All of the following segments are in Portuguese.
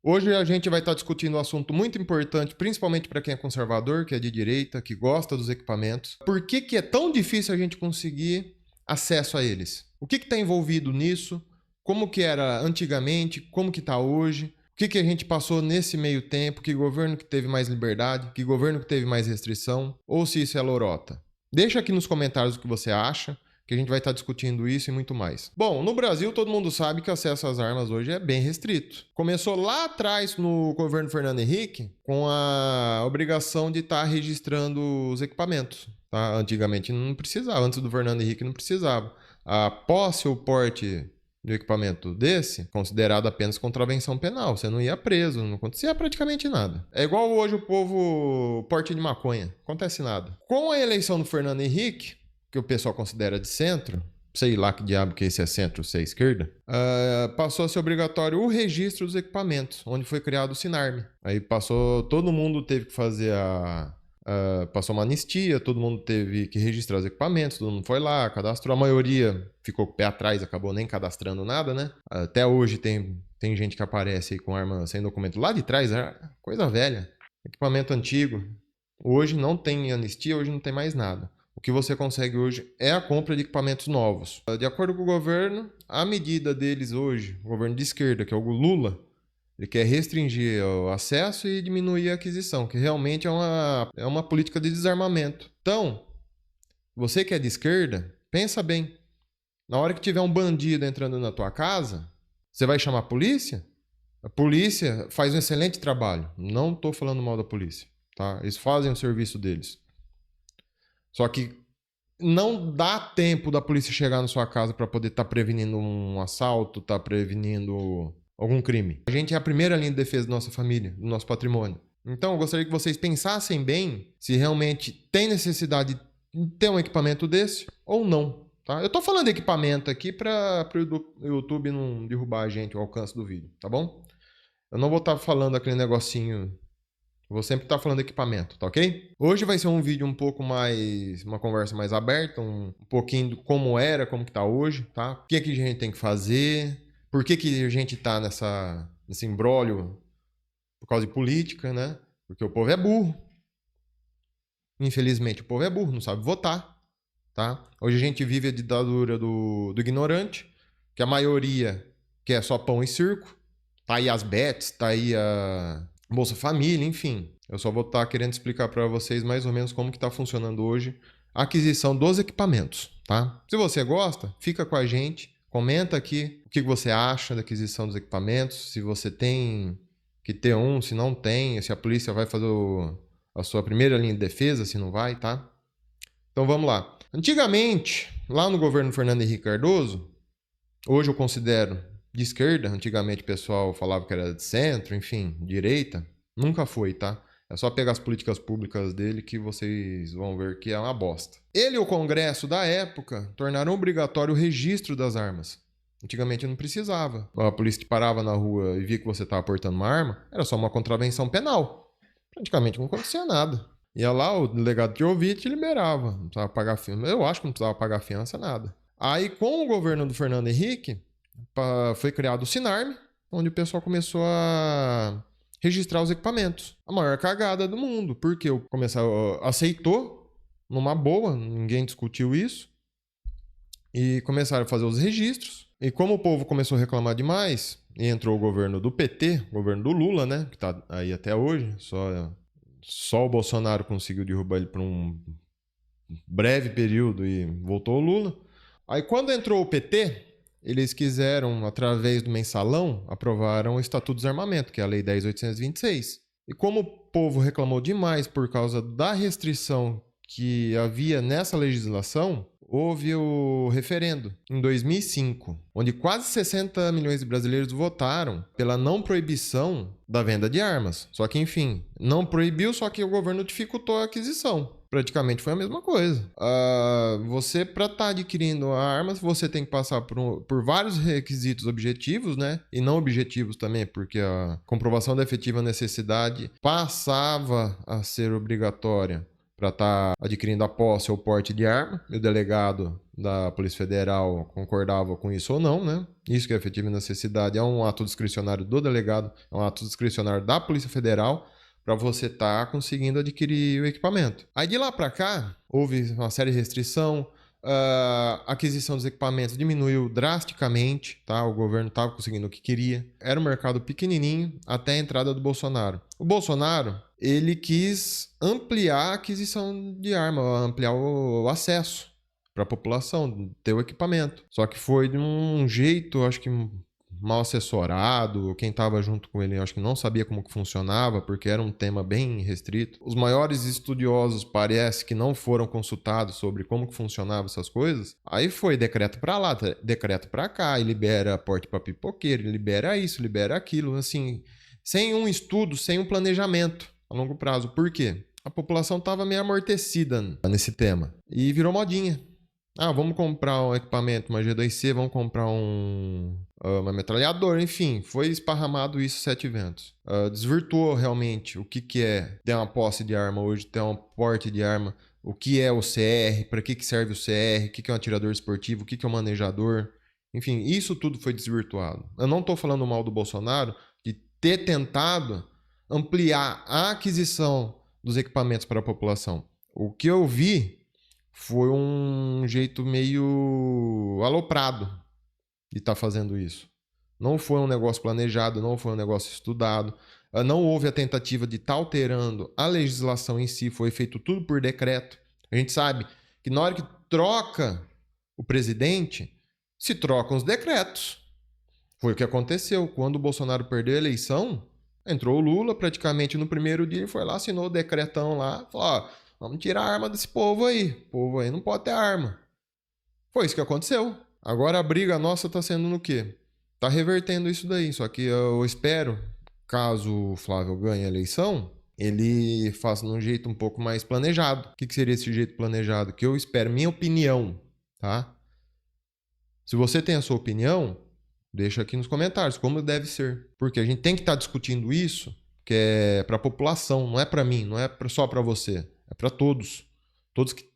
Hoje a gente vai estar discutindo um assunto muito importante, principalmente para quem é conservador, que é de direita, que gosta dos equipamentos. Por que que é tão difícil a gente conseguir acesso a eles? O que está envolvido nisso? Como que era antigamente? Como que está hoje? O que que a gente passou nesse meio tempo? Que governo que teve mais liberdade? Que governo que teve mais restrição? Ou se isso é lorota? Deixa aqui nos comentários o que você acha, que a gente vai estar discutindo isso e muito mais. Bom, no Brasil todo mundo sabe que o acesso às armas hoje é bem restrito. Começou lá atrás no governo Fernando Henrique com a obrigação de estar registrando os equipamentos. Tá? Antigamente não precisava, antes do Fernando Henrique não precisava. A posse ou porte de equipamento desse, considerado apenas contravenção penal. Você não ia preso, não acontecia praticamente nada. É igual hoje o povo porte de maconha, não acontece nada. Com a eleição do Fernando Henrique, que o pessoal considera de centro, sei lá que diabo que esse é centro ou se é esquerda, passou a ser obrigatório o registro dos equipamentos, onde foi criado o Sinarme. Aí todo mundo teve que fazer passou uma anistia, todo mundo teve que registrar os equipamentos, todo mundo foi lá, cadastrou. A maioria ficou com o pé atrás, acabou nem cadastrando nada, né? Até hoje tem gente que aparece aí com arma sem documento lá de trás, é coisa velha, equipamento antigo. Hoje não tem anistia, hoje não tem mais nada. O que você consegue hoje é a compra de equipamentos novos. De acordo com o governo, a medida deles hoje, o governo de esquerda, que é o Lula, ele quer restringir o acesso e diminuir a aquisição, que realmente é uma política de desarmamento. Então, você que é de esquerda, pensa bem. Na hora que tiver um bandido entrando na tua casa, você vai chamar a polícia? A polícia faz um excelente trabalho. Não estou falando mal da polícia, tá? Eles fazem o serviço deles. Só que não dá tempo da polícia chegar na sua casa para poder estar prevenindo um assalto, estar prevenindo algum crime. A gente é a primeira linha de defesa da nossa família, do nosso patrimônio. Então, eu gostaria que vocês pensassem bem se realmente tem necessidade de ter um equipamento desse ou não. Tá? Eu estou falando de equipamento aqui para o YouTube não derrubar a gente, o alcance do vídeo, tá bom? Eu não vou estar falando aquele negocinho. Eu vou sempre estar falando de equipamento, tá ok? Hoje vai ser um vídeo um pouco mais... uma conversa mais aberta, um pouquinho de como era, como que tá hoje, tá? O que que a gente tem que fazer, por que que a gente tá nesse imbróglio por causa de política, né? Porque o povo é burro. Infelizmente, o povo é burro, não sabe votar, tá? Hoje a gente vive a ditadura do ignorante, que a maioria quer só pão e circo. Tá aí as bets, tá aí a Bolsa Família, enfim. Eu só vou estar querendo explicar para vocês mais ou menos como que está funcionando hoje a aquisição dos equipamentos, tá? Se você gosta, fica com a gente, comenta aqui o que você acha da aquisição dos equipamentos, se você tem que ter um, se não tem, se a polícia vai fazer a sua primeira linha de defesa, se não vai, tá? Então vamos lá. Antigamente, lá no governo Fernando Henrique Cardoso, hoje eu considero de esquerda, antigamente o pessoal falava que era de centro, enfim, direita, nunca foi, tá? É só pegar as políticas públicas dele que vocês vão ver que é uma bosta. Ele e o Congresso da época tornaram obrigatório o registro das armas. Antigamente não precisava. A polícia te parava na rua e via que você estava portando uma arma, era só uma contravenção penal. Praticamente não acontecia nada. Ia lá, o delegado te ouvia e te liberava. Não precisava pagar fiança. Eu acho que não precisava pagar fiança, nada. Aí, com o governo do Fernando Henrique, foi criado o Sinarme, onde o pessoal começou a registrar os equipamentos. A maior cagada do mundo, porque o comercial aceitou numa boa, ninguém discutiu isso, e começaram a fazer os registros. E como o povo começou a reclamar demais, e entrou o governo do PT, o governo do Lula, né, que tá aí até hoje, só o Bolsonaro conseguiu derrubar ele por um breve período e voltou o Lula. Aí quando entrou o PT, eles quiseram, através do mensalão, aprovaram o Estatuto do Desarmamento, que é a Lei 10.826. E como o povo reclamou demais por causa da restrição que havia nessa legislação, houve o referendo em 2005, onde quase 60 milhões de brasileiros votaram pela não proibição da venda de armas. Só que, enfim, não proibiu, só que o governo dificultou a aquisição. Praticamente foi a mesma coisa. Você, para estar adquirindo armas, você tem que passar por vários requisitos objetivos, né? E não objetivos também, porque a comprovação da efetiva necessidade passava a ser obrigatória para estar adquirindo a posse ou porte de arma. E o delegado da Polícia Federal concordava com isso ou não, né? Isso que é efetiva necessidade é um ato discricionário do delegado, é um ato discricionário da Polícia Federal para você estar conseguindo adquirir o equipamento. Aí de lá para cá, houve uma série de restrição, a aquisição dos equipamentos diminuiu drasticamente, tá? O governo estava conseguindo o que queria. Era um mercado pequenininho até a entrada do Bolsonaro. O Bolsonaro, ele quis ampliar a aquisição de arma, ampliar o acesso para a população, ter o equipamento. Só que foi de um jeito, acho que mal assessorado, quem estava junto com ele acho que não sabia como que funcionava, porque era um tema bem restrito. Os maiores estudiosos parece que não foram consultados sobre como que funcionavam essas coisas. Aí foi decreto para lá, decreto para cá, e libera porte para pipoqueiro, libera isso, libera aquilo, assim, sem um estudo, sem um planejamento a longo prazo. Por quê? A população estava meio amortecida nesse tema e virou modinha. Ah, vamos comprar um equipamento, uma G2C, vamos comprar uma metralhadora, enfim, foi esparramado isso 7 ventos. Desvirtuou realmente o que é ter uma posse de arma hoje, ter um porte de arma, o que é o CR, para que serve o CR, o que é um atirador esportivo, o que é um manejador, enfim, isso tudo foi desvirtuado. Eu não estou falando mal do Bolsonaro de ter tentado ampliar a aquisição dos equipamentos para a população. O que eu vi foi um jeito meio aloprado de estar fazendo isso. Não foi um negócio planejado, não foi um negócio estudado, não houve a tentativa de estar alterando a legislação em si, foi feito tudo por decreto. A gente sabe que na hora que troca o presidente, se trocam os decretos. Foi o que aconteceu. Quando o Bolsonaro perdeu a eleição, entrou o Lula, praticamente no primeiro dia, ele foi lá, assinou o decretão lá, falou, ó, vamos tirar a arma desse povo aí. O povo aí não pode ter arma. Foi isso que aconteceu. Agora a briga nossa tá sendo no quê? Tá revertendo isso daí. Só que eu espero, caso o Flávio ganhe a eleição, ele faça de um jeito um pouco mais planejado. O que seria esse jeito planejado? Que eu espero, minha opinião, tá? Se você tem a sua opinião, deixa aqui nos comentários como deve ser. Porque a gente tem que estar discutindo isso, que é para a população, não é para mim, não é só para você. É para todos. Todos que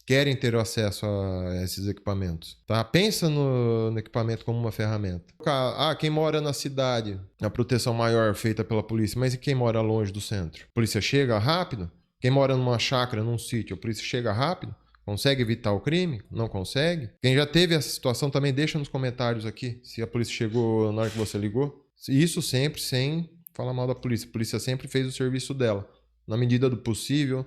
querem ter acesso a esses equipamentos. Tá? Pensa no equipamento como uma ferramenta. Ah, quem mora na cidade, a proteção maior feita pela polícia, mas e quem mora longe do centro? A polícia chega rápido? Quem mora numa chácara, num sítio, a polícia chega rápido? Consegue evitar o crime? Não consegue? Quem já teve essa situação também deixa nos comentários aqui se a polícia chegou na hora que você ligou. Isso sempre sem falar mal da polícia. A polícia sempre fez o serviço dela, na medida do possível,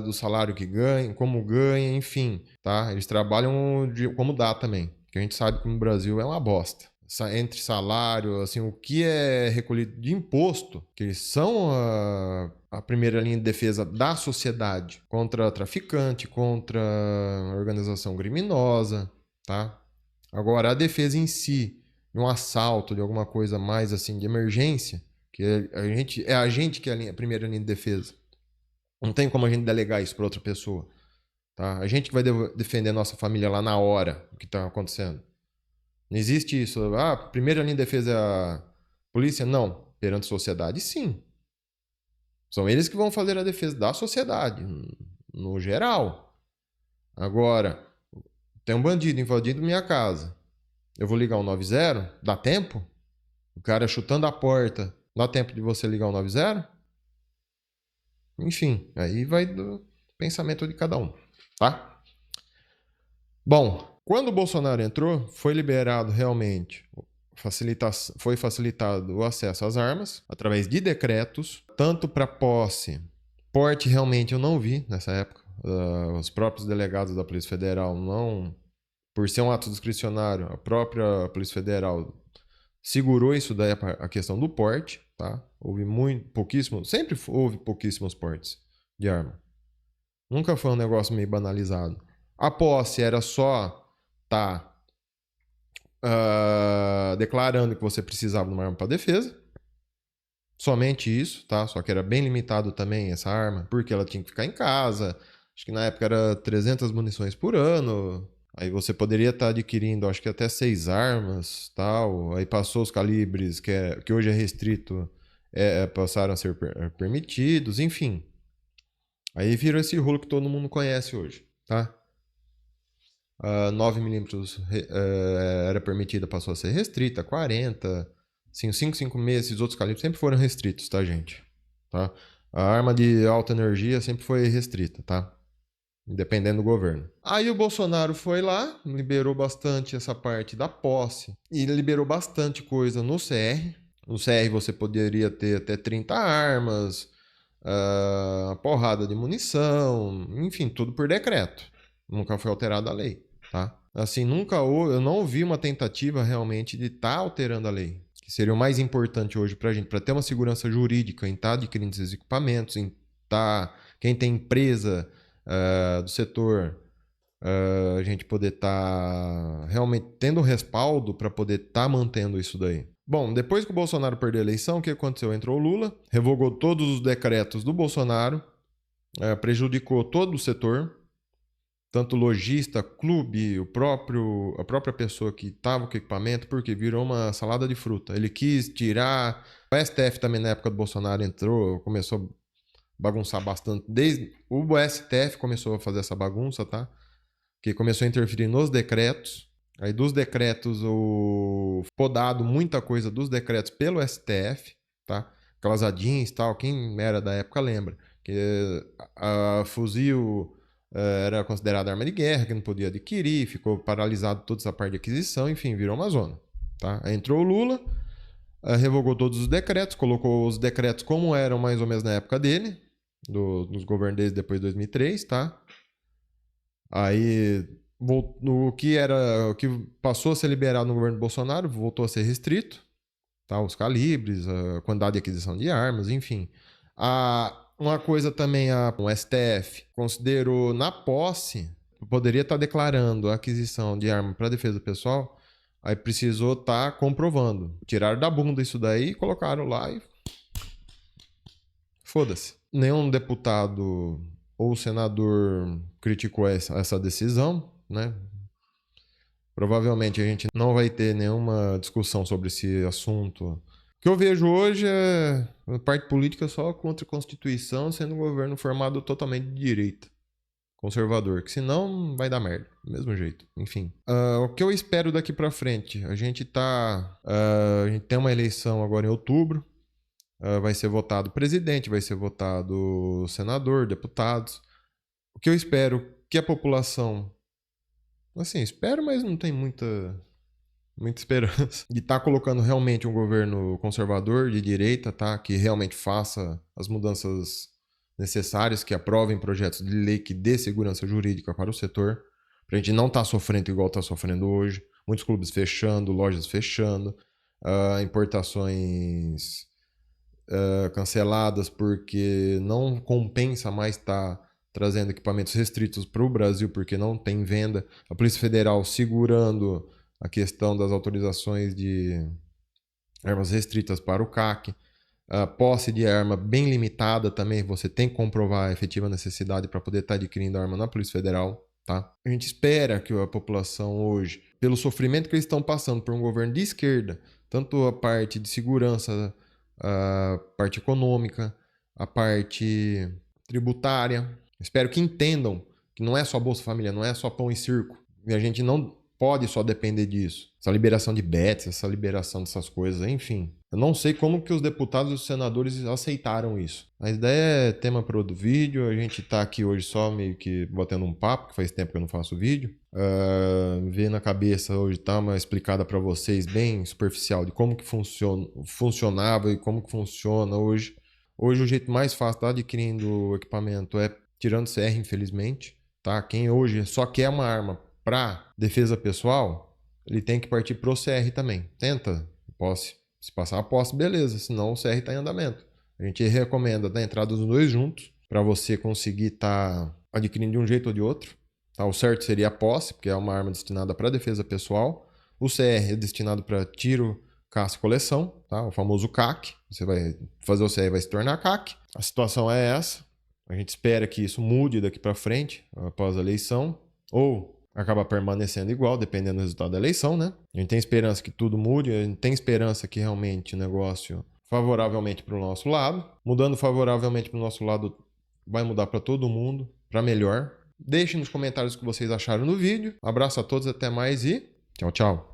do salário que ganha, como ganha, enfim, tá? Eles trabalham como dá também, que a gente sabe que no Brasil é uma bosta. Entre salário, assim, o que é recolhido de imposto, que eles são a primeira linha de defesa da sociedade contra traficante, contra organização criminosa, tá? Agora, a defesa em si, de um assalto, de alguma coisa mais assim, de emergência, que é a gente que é a primeira linha de defesa. Não tem como a gente delegar isso para outra pessoa, tá? A gente que vai defender a nossa família lá na hora, o que está acontecendo. Não existe isso. Ah, primeira linha de defesa é a polícia? Não. Perante a sociedade, sim. São eles que vão fazer a defesa da sociedade, no geral. Agora, tem um bandido invadindo minha casa. Eu vou ligar o 90? Dá tempo? O cara chutando a porta. Dá tempo de você ligar o 90? Enfim, aí vai do pensamento de cada um, tá? Bom, quando o Bolsonaro entrou, foi liberado realmente, foi facilitado o acesso às armas através de decretos, tanto para posse, porte realmente eu não vi nessa época. Os próprios delegados da Polícia Federal não, por ser um ato discricionário, a própria Polícia Federal segurou isso daí, a questão do porte, tá? Houve sempre houve pouquíssimos portes de arma. Nunca foi um negócio meio banalizado. A posse era só declarando que você precisava de uma arma para defesa. Somente isso, tá? Só que era bem limitado também essa arma, porque ela tinha que ficar em casa. Acho que na época era 300 munições por ano. Aí você poderia estar adquirindo, acho que até 6 armas, tal. Aí passou os calibres, que hoje é restrito, passaram a ser permitidos, enfim. Aí virou esse rolo que todo mundo conhece hoje, tá? 9mm era permitida, passou a ser restrita, 40, assim, 5 meses, os outros calibres sempre foram restritos, tá, gente? Tá? A arma de alta energia sempre foi restrita, tá? Dependendo do governo. Aí o Bolsonaro foi lá, liberou bastante essa parte da posse e liberou bastante coisa no CR. No CR você poderia ter até 30 armas, porrada de munição, enfim, tudo por decreto. Nunca foi alterada a lei, tá? Assim, eu não ouvi uma tentativa realmente de estar alterando a lei. Que seria o mais importante hoje pra gente, para ter uma segurança jurídica em estar adquirindo esses equipamentos, em estar, quem tem empresa do setor, a gente poder estar realmente tendo respaldo para poder estar mantendo isso daí. Bom, depois que o Bolsonaro perdeu a eleição, o que aconteceu? Entrou o Lula, revogou todos os decretos do Bolsonaro, prejudicou todo o setor, tanto o lojista, clube, a própria pessoa que estava com o equipamento, porque virou uma salada de fruta. Ele quis tirar. O STF também, na época do Bolsonaro, entrou, começou a bagunçar bastante. Desde o STF começou a fazer essa bagunça, tá? Que começou a interferir nos decretos. Aí dos decretos, podado muita coisa dos decretos pelo STF, tá? Aquelas ADINs e tal, quem era da época lembra. Que a fuzil era considerada arma de guerra, que não podia adquirir, ficou paralisado toda essa parte de aquisição, enfim, virou uma zona. Tá? Aí entrou o Lula, revogou todos os decretos, colocou os decretos como eram mais ou menos na época dele, nos governos dele depois de 2003, tá? Aí o que passou a ser liberado no governo Bolsonaro voltou a ser restrito, tá? Os calibres, a quantidade de aquisição de armas, enfim. Uma coisa também, o STF considerou na posse, poderia estar declarando a aquisição de arma para defesa pessoal, aí precisou estar comprovando. Tiraram da bunda isso daí, colocaram lá e foda-se. Nenhum deputado ou senador criticou essa decisão, né? Provavelmente a gente não vai ter nenhuma discussão sobre esse assunto. O que eu vejo hoje é a parte política só contra a Constituição, sendo um governo formado totalmente de direita, conservador, que senão vai dar merda, do mesmo jeito. Enfim. O que eu espero daqui pra frente? A gente tem uma eleição agora em outubro. Vai ser votado presidente, vai ser votado senador, deputados. O que eu espero que a população... Assim, espero, mas não tem muita esperança de estar colocando realmente um governo conservador, de direita, tá? Que realmente faça as mudanças necessárias, que aprovem projetos de lei que dê segurança jurídica para o setor, para a gente não estar sofrendo igual está sofrendo hoje. Muitos clubes fechando, lojas fechando, importações canceladas porque não compensa mais estar trazendo equipamentos restritos para o Brasil porque não tem venda. A Polícia Federal segurando a questão das autorizações de armas restritas para o CAC. A posse de arma bem limitada também, você tem que comprovar a efetiva necessidade para poder estar adquirindo arma na Polícia Federal. Tá? A gente espera que a população hoje, pelo sofrimento que eles estão passando por um governo de esquerda, tanto a parte de segurança, a parte econômica, a parte tributária, espero que entendam que não é só Bolsa Família, não é só pão e circo. E a gente não pode só depender disso. Essa liberação de bets, essa liberação dessas coisas, enfim. Eu não sei como que os deputados e os senadores aceitaram isso. A ideia é tema para outro vídeo. A gente tá aqui hoje só meio que botando um papo, que faz tempo que eu não faço vídeo. Ver na cabeça hoje tá uma explicada para vocês bem superficial de como que funcionava e como que funciona hoje. Hoje o jeito mais fácil de estar adquirindo equipamento é tirando CR, infelizmente. Tá? Quem hoje só quer uma arma para defesa pessoal, ele tem que partir pro CR também. Tenta posse. Se passar a posse, beleza. Senão o CR está em andamento. A gente recomenda dar entrada dos dois juntos para você conseguir estar adquirindo de um jeito ou de outro. Tá? O certo seria a posse, porque é uma arma destinada para defesa pessoal. O CR é destinado para tiro, caça e coleção, tá? O famoso CAC. Você vai fazer o CR e vai se tornar CAC. A situação é essa. A gente espera que isso mude daqui para frente, após a eleição. Ou acaba permanecendo igual, dependendo do resultado da eleição, né? A gente tem esperança que tudo mude, a gente tem esperança que realmente o negócio favoravelmente para o nosso lado. Mudando favoravelmente para o nosso lado, vai mudar para todo mundo, para melhor. Deixem nos comentários o que vocês acharam do vídeo. Abraço a todos, até mais e tchau, tchau.